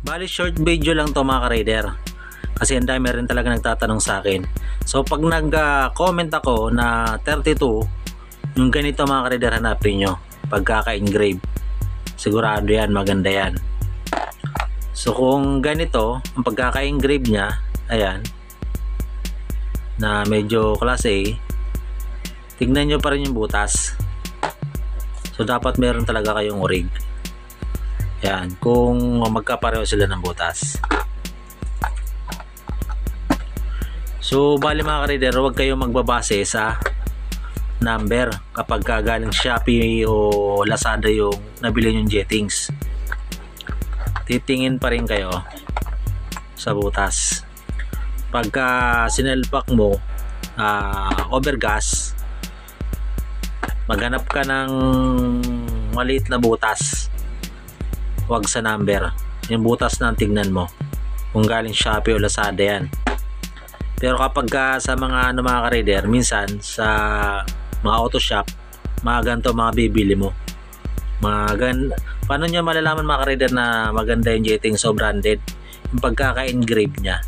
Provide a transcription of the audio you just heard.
Bali short video lang to mga ka-raider. Kasi ang dami rin talaga nagtatanong sa akin. So pag nag-comment ako na 32, yung ganito mga ka-raider hanapin nyo. Pagkaka-engrave. Sigurado yan, maganda yan. So kung ganito, ang pagkaka-engrave nya, ayan, na medyo klase A, tignan nyo pa rin yung butas. So dapat meron talaga kayong orig. Yan, kung magkapareho sila ng butas. So bali mga ka-raider, huwag kayong magbabase sa number kapag galing Shopee o Lazada yung nabili yung jettings. Titingin pa rin kayo sa butas. Pagka sinelpak mo overgas, maghanap ka ng maliit na butas, wag sa number. Yung butas na tignan mo kung galing Shopee o Lazada yan. Pero kapag sa mga mga ka-raider, minsan sa mga auto shop, mga ganito mga bibili mo, paano nyo malalaman mga ka-raider na maganda yung jettings o branded? Yung pagkaka-engrave nya.